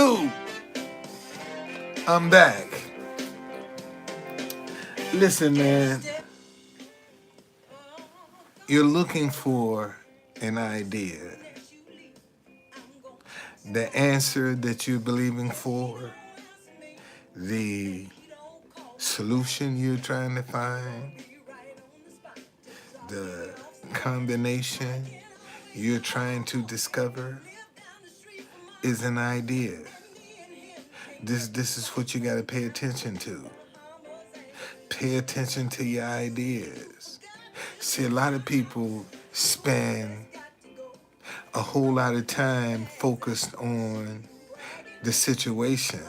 Yo, I'm back. Listen, man, you're looking for an idea. The answer that you're believing for, the solution you're trying to find, the combination you're trying to discover is an idea. This is what you got to pay attention to. Pay attention to your ideas. See, a lot of people spend a whole lot of time focused on the situation,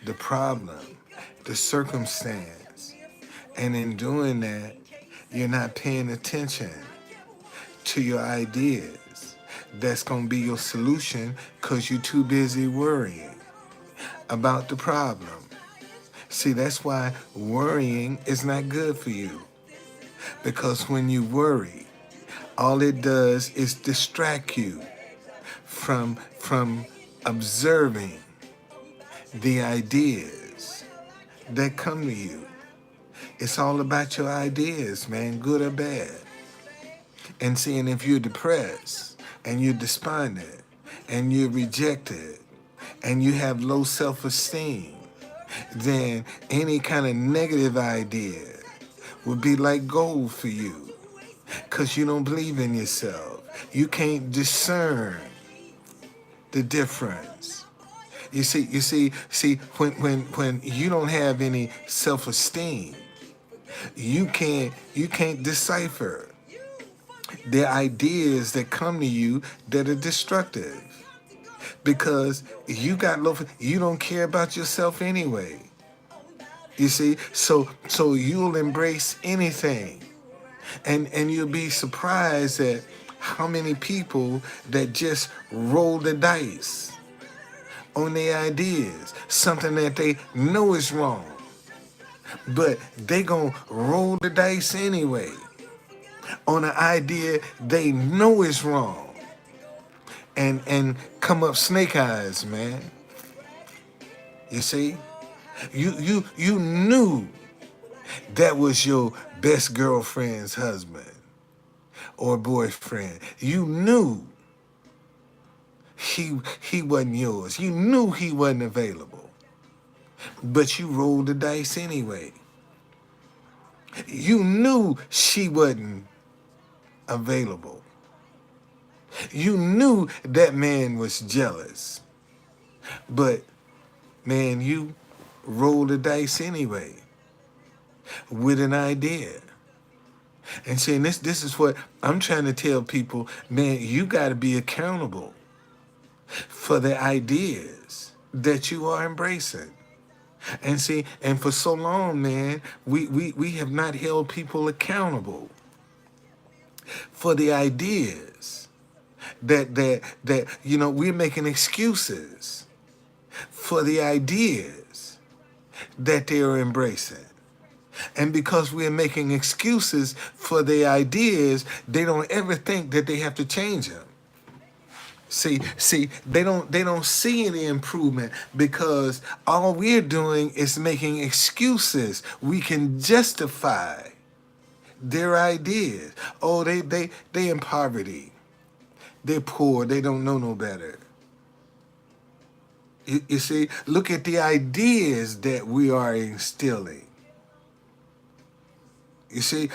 the problem, the circumstance. And in doing that, you're not paying attention to your ideas. That's going to be your solution because you're too busy worrying about the problem. See, that's why worrying is not good for you. Because when you worry, all it does is distract you from observing the ideas that come to you. It's all about your ideas, man, good or bad. And seeing if you're depressed and you're despondent and you're rejected and you have low self-esteem, then any kind of negative idea would be like gold for you because you don't believe in yourself. You can't discern the difference. You see, when you don't have any self-esteem, you can't decipher the ideas that come to you that are destructive because you don't care about yourself anyway. You see, so you'll embrace anything, and you'll be surprised at how many people that just roll the dice on their ideas, something that they know is wrong, but they gonna roll the dice anyway on an idea they know is wrong, and come up snake eyes, man. You see, you knew that was your best girlfriend's husband or boyfriend. You knew he wasn't yours. You knew he wasn't available, but you rolled the dice anyway. You knew she wasn't available. You knew that man was jealous, but man, you rolled the dice anyway with an idea. And saying this is what I'm trying to tell people, man, you got to be accountable for the ideas that you are embracing. And see, and for so long, man, we have not held people accountable for the ideas that we're making excuses for the ideas that they are embracing. And because we're making excuses for the ideas, they don't ever think that they have to change them. See, they don't see any improvement because all we're doing is making excuses. We can justify their ideas. Oh, they in poverty. They're poor. They don't know no better. You see, look at the ideas that we are instilling. You see,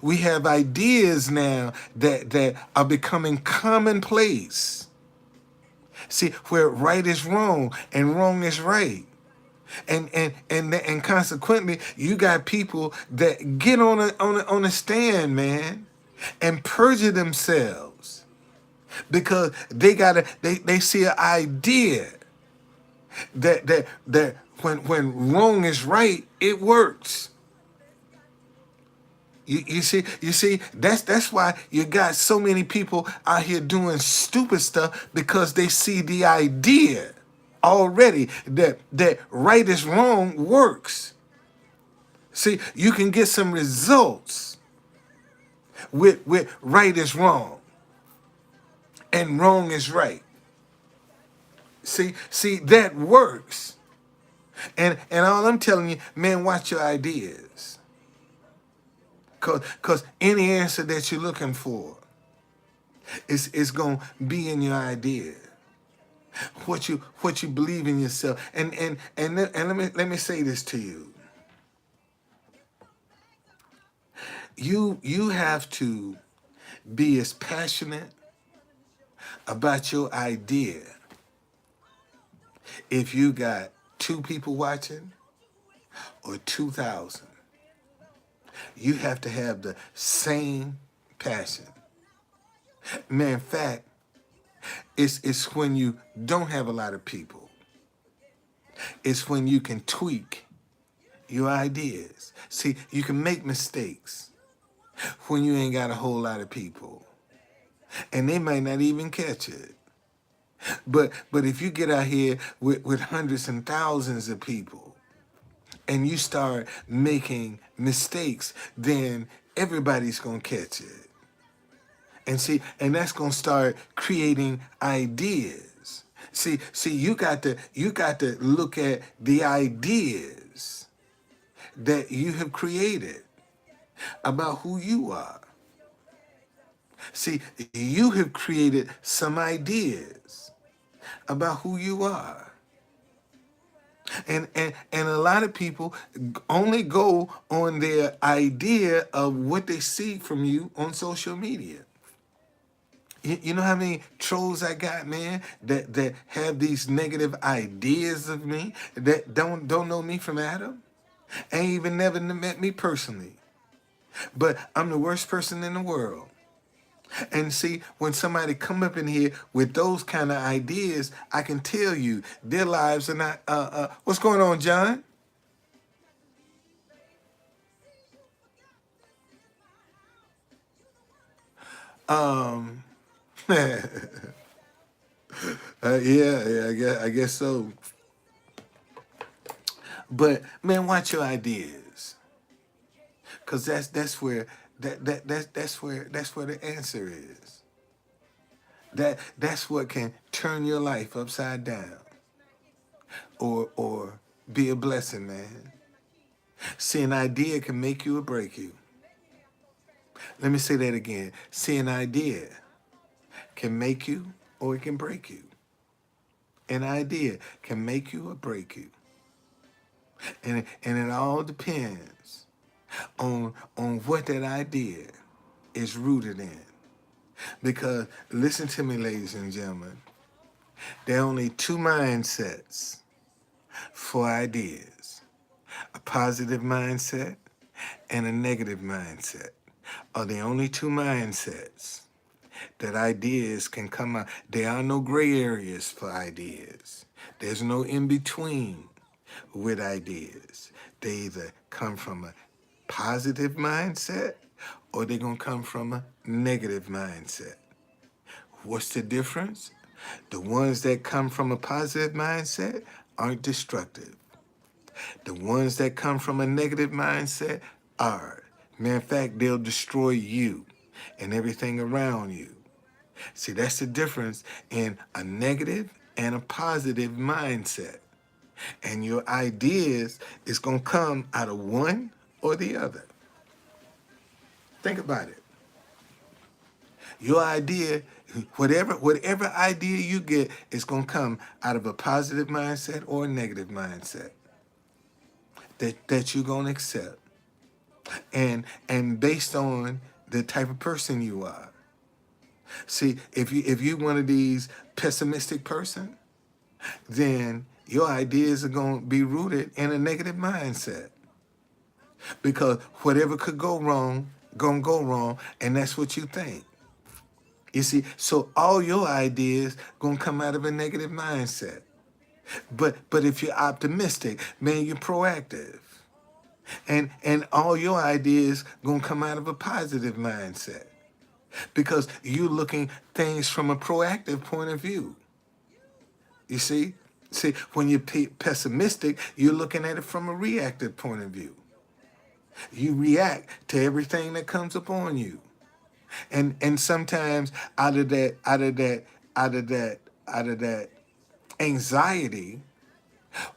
we have ideas now that are becoming commonplace. See, where right is wrong and wrong is right. And consequently, you got people that get on a stand, man, and perjure themselves because they see an idea that when wrong is right, it works. You see, that's why you got so many people out here doing stupid stuff because they see the idea already that right is wrong works. See, you can get some results with right is wrong and wrong is right. See, that works. And all I'm telling you, man, watch your ideas. Cause any answer that you're looking for is gonna be in your idea. What you believe in yourself. And let me say this to you. You have to be as passionate about your idea if you got 2 people watching or 2,000. You have to have the same passion. Man, in fact, it's when you don't have a lot of people. It's when you can tweak your ideas. See, you can make mistakes when you ain't got a whole lot of people. And they might not even catch it. But if you get out here with hundreds and thousands of people and you start making mistakes, then everybody's gonna catch it. And see, and that's gonna start creating ideas. See, you got to look at the ideas that you have created about who you are. See, you have created some ideas about who you are. And a lot of people only go on their idea of what they see from you on social media. You know how many trolls I got, man, that have these negative ideas of me, that don't know me from Adam, ain't even never met me personally. But I'm the worst person in the world. And see, when somebody come up in here with those kind of ideas, I can tell you their lives are not. What's going on, John? Um, yeah, I guess so. But man, watch your ideas, cause that's where the answer is. That's what can turn your life upside down, or be a blessing, man. See, an idea can make you or break you. Let me say that again. See, an idea can make you or it can break you. An idea can make you or break you. And it all depends on what that idea is rooted in. Because listen to me, ladies and gentlemen, there are only 2 mindsets for ideas: a positive mindset and a negative mindset are the only 2 mindsets that ideas can come out. There are no gray areas for ideas. There's no in between with ideas. They either come from a positive mindset or they're going to come from a negative mindset. What's the difference? The ones that come from a positive mindset aren't destructive. The ones that come from a negative mindset are. Matter of fact, they'll destroy you and everything around you. See, that's the difference in a negative and a positive mindset. And your ideas is going to come out of one or the other. Think about it. Your idea, whatever idea you get, is going to come out of a positive mindset or a negative mindset that you're going to accept. And based on the type of person you are. See, if you one of these pessimistic person, then your ideas are going to be rooted in a negative mindset. Because whatever could go wrong, gonna go wrong, and that's what you think. You see, so all your ideas gonna come out of a negative mindset. But if you're optimistic, man, you're proactive. And all your ideas gonna come out of a positive mindset. Because you're looking things from a proactive point of view. You see? See, when you're pessimistic, you're looking at it from a reactive point of view. You react to everything that comes upon you. And sometimes out of that Anxiety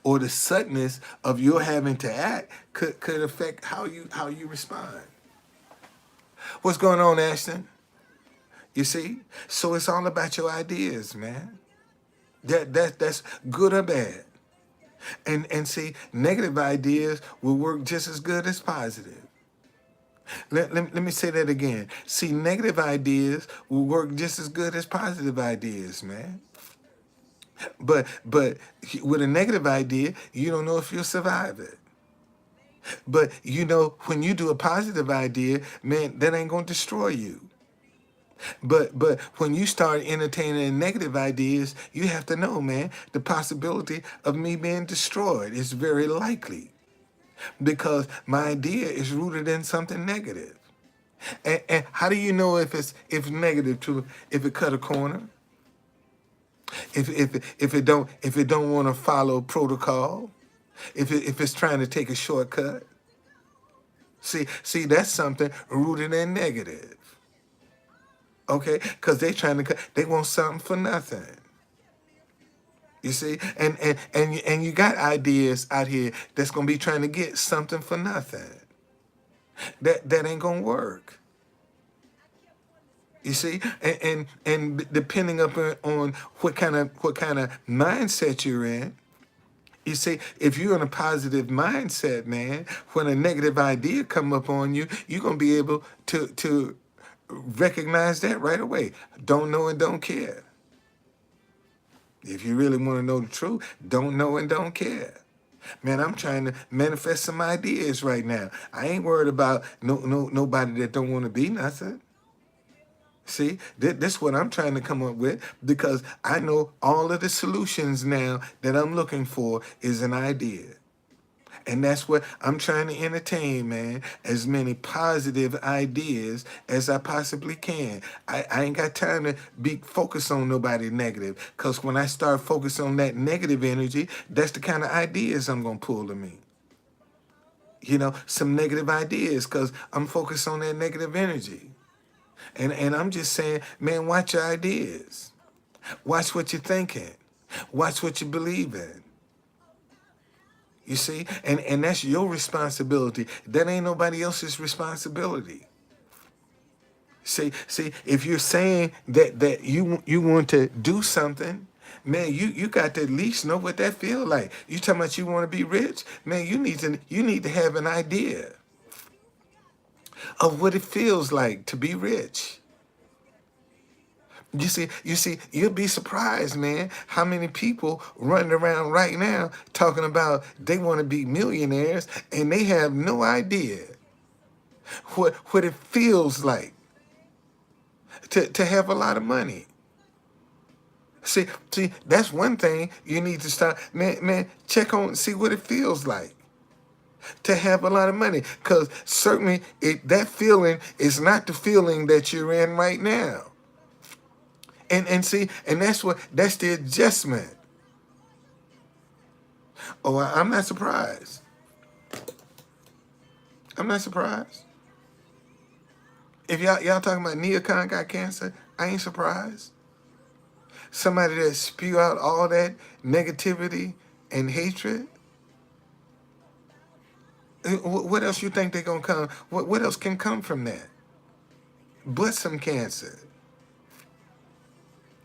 or the suddenness of your having to act could affect how you respond. What's going on, Ashton? You see? So it's all about your ideas, man. That's good or bad. And see, negative ideas will work just as good as positive. Let me say that again. See, negative ideas will work just as good as positive ideas, man. But with a negative idea, you don't know if you'll survive it. But you know, when you do a positive idea, man, that ain't gonna destroy you. But when you start entertaining negative ideas, you have to know, man, the possibility of me being destroyed is very likely because my idea is rooted in something negative. And how do you know if negative to if it cut a corner? If it don't want to follow protocol? If it's trying to take a shortcut? See, that's something rooted in negative. Okay, because they want something for nothing. You see, and you got ideas out here that's gonna be trying to get something for nothing. That ain't gonna work. You see, and depending on what kind of mindset you're in. You see, if you're in a positive mindset, man, when a negative idea come up on you, you're gonna be able to recognize that right away. Don't know and don't care. If you really want to know the truth, don't know and don't care. Man, I'm trying to manifest some ideas right now. I ain't worried about nobody that don't want to be nothing. See, this is what I'm trying to come up with because I know all of the solutions now that I'm looking for is an idea. And that's what I'm trying to entertain, man. As many positive ideas as I possibly can. I ain't got time to be focused on nobody negative. Because when I start focusing on that negative energy, that's the kind of ideas I'm going to pull to me. You know, some negative ideas because I'm focused on that negative energy. And I'm just saying, man, watch your ideas. Watch what you're thinking. Watch what you believe in. You see? And that's your responsibility. That ain't nobody else's responsibility. See, if you're saying that you want to do something, man, you got to at least know what that feel like. You talking about you want to be rich? Man, you need to have an idea of what it feels like to be rich. You'll be surprised, man, how many people running around right now talking about they want to be millionaires and they have no idea what it feels like to have a lot of money. See, that's one thing you need to start, man, check on, see what it feels like to have a lot of money. Because certainly that feeling is not the feeling that you're in right now. And see, and that's the adjustment. Oh, I'm not surprised. I'm not surprised. If y'all talking about Nia Khan got cancer, I ain't surprised. Somebody that spew out all that negativity and hatred. What else you think they gonna come? What else can come from that? But some cancer.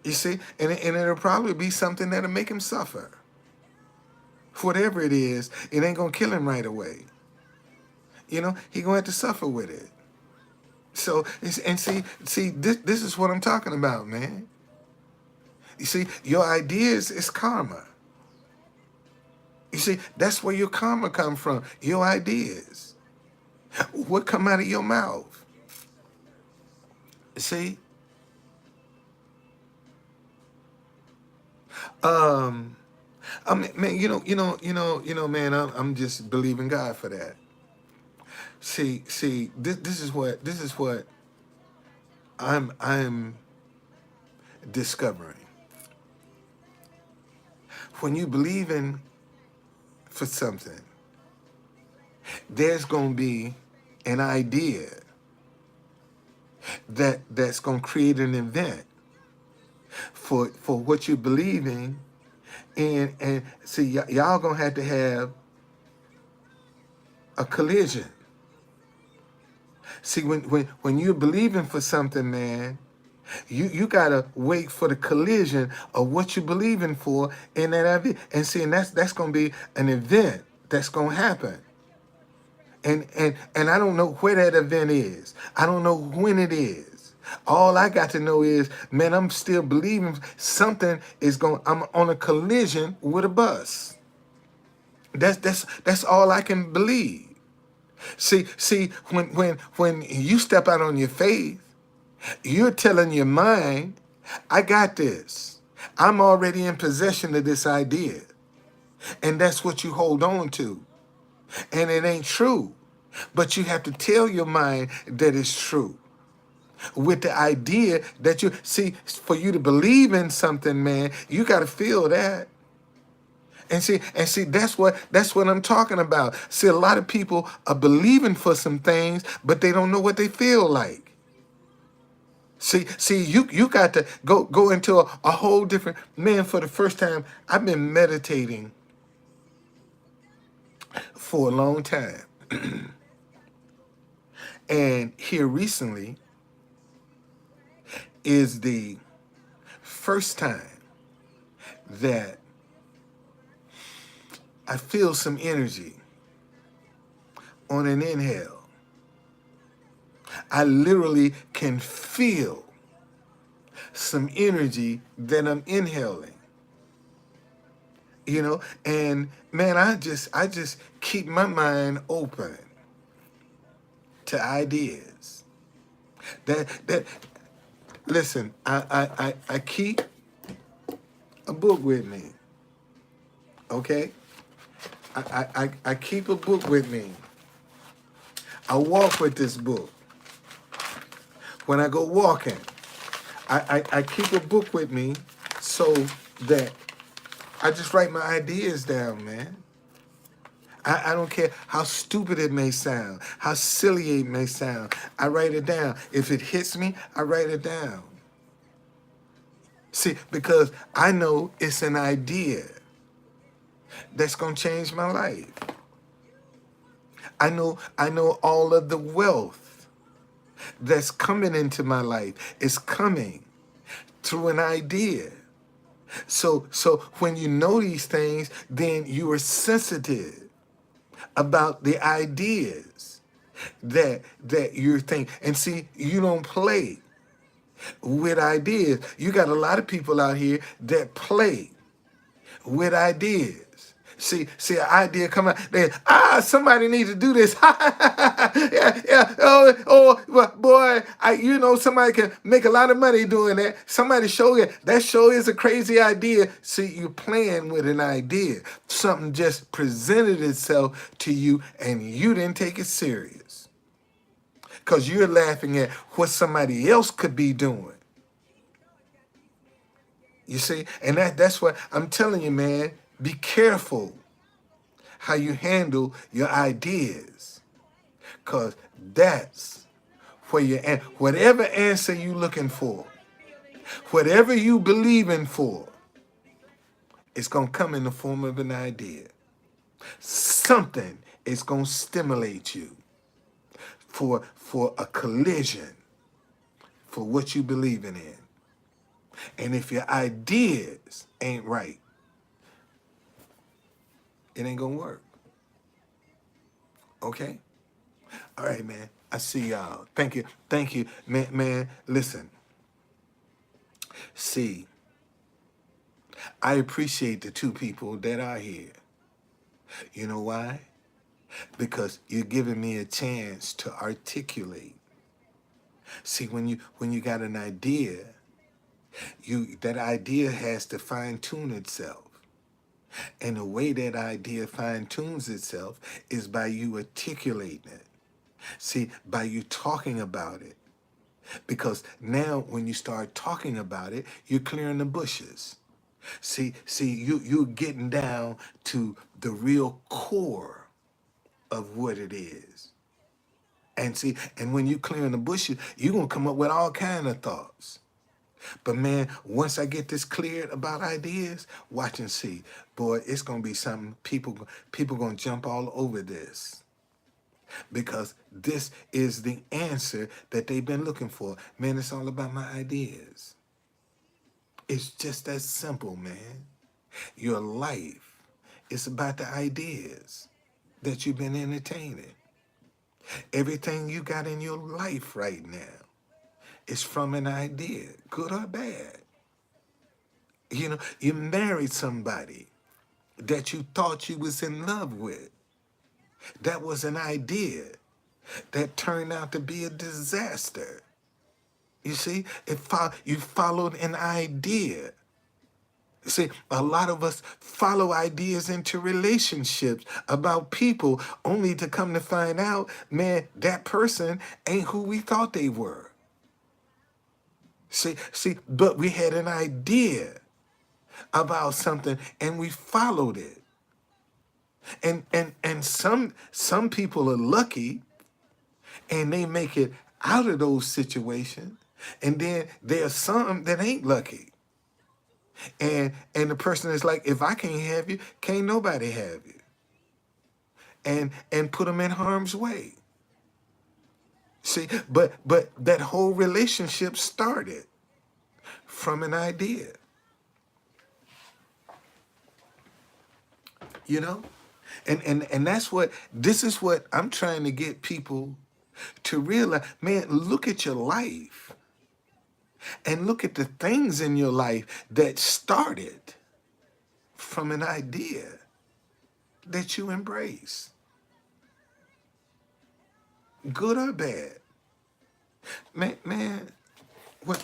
You see, and it'll probably be something that'll make him suffer. Whatever it is, it ain't gonna kill him right away. You know, he gonna have to suffer with it. So, and see, this is what I'm talking about, man. You see, your ideas is karma. You see, that's where your karma come from. Your ideas. What come out of your mouth? See? I mean, man, man, I'm just believing God for that. See, this is what I'm discovering. When you believe in for something, there's gonna be an idea that's gonna create an event for what you believe in And see, y'all gonna have to have a collision. See, when you're believing for something, man, you gotta wait for the collision of what you're believing for in that event. And see, and that's gonna be an event that's gonna happen. And I don't know where that event is. I don't know when it is. All I got to know is, man, I'm still believing something is going. I'm on a collision with a bus. That's all I can believe. See, when you step out on your faith, you're telling your mind, I got this. I'm already in possession of this idea. And that's what you hold on to. And it ain't true. But you have to tell your mind that it's true. With the idea that you see, for you to believe in something, man, you got to feel that. And see, that's what I'm talking about. See, a lot of people are believing for some things, but they don't know what they feel like. See, you got to go into a whole different man. For the first time, I've been meditating for a long time. And here recently is the first time that I feel some energy on an inhale. I literally can feel some energy that I'm inhaling. And man, I just keep my mind open to ideas. That listen, I keep a book with me. Okay? I keep a book with me. I walk with this book. When I go walking, I keep a book with me so that I just write my ideas down, man. I don't care how stupid it may sound, how silly it may sound. I write it down. If it hits me, I write it down. See, because I know it's an idea that's going to change my life. I know all of the wealth that's coming into my life is coming through an idea. So when you know these things, then you are sensitive about the ideas that you're thinking. And see, you don't play with ideas. You got a lot of people out here that play with ideas. See, an idea come out. Somebody needs to do this. Yeah. Well, boy, somebody can make a lot of money doing that. Somebody show you that show is a crazy idea. See, you're playing with an idea. Something just presented itself to you, and you didn't take it serious because you're laughing at what somebody else could be doing. You see, and that's what I'm telling you, man. Be careful how you handle your ideas, because that's where whatever answer you looking for, whatever you believing for, it's going to come in the form of an idea. Something is going to stimulate you for a collision for what you believing in. And if your ideas ain't right, it ain't going to work. Okay? All right, man. I see y'all. Thank you. Man, listen. See, I appreciate the two people that are here. You know why? Because you're giving me a chance to articulate. See, when you got an idea, that idea has to fine-tune itself. And the way that idea fine-tunes itself is by you articulating it. See, by you talking about it. Because now when you start talking about it, you're clearing the bushes. See, you're getting down to the real core of what it is. And see, and when you're clearing the bushes, you're going to come up with all kind of thoughts. But man, once I get this cleared about ideas, watch and see. Boy, it's gonna be something people gonna jump all over this because this is the answer that they've been looking for. Man, it's all about my ideas. It's just that simple, man. Your life is about the ideas that you've been entertaining. Everything you got in your life right now is from an idea, good or bad. You know, you married somebody that you thought you was in love with. That was an idea that turned out to be a disaster. You see, you followed an idea. See, a lot of us follow ideas into relationships about people only to come to find out, man, that person ain't who we thought they were. See, but we had an idea about something and we followed it. And some people are lucky and they make it out of those situations. And then there's some that ain't lucky. And the person is like, if I can't have you, can't nobody have you. And put them in harm's way. See, but that whole relationship started from an idea. You know? And this is what I'm trying to get people to realize. Man, look at your life and look at the things in your life that started from an idea that you embrace, good or bad. Man, when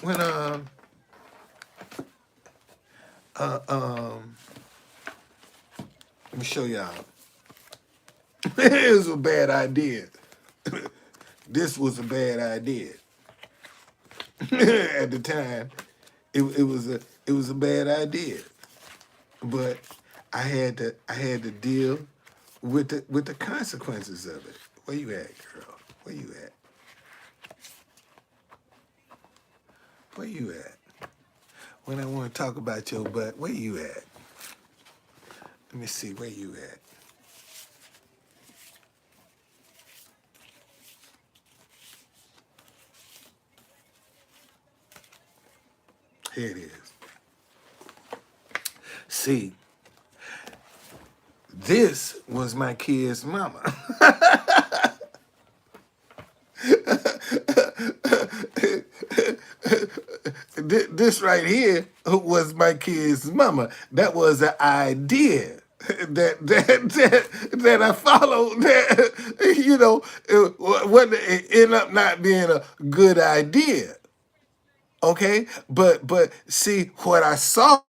let me show y'all. It was a bad idea. This was a bad idea. At the time, it was a bad idea. But I had to deal with the consequences of it. Where you at, girl? Where you at? Where you at? When I want to talk about your butt, where you at? Let me see, where you at? Here it is. See, this was my kid's mama. This right here was my kid's mama. That was an idea that I followed. That, you know, it ended up not being a good idea. Okay, but see what I saw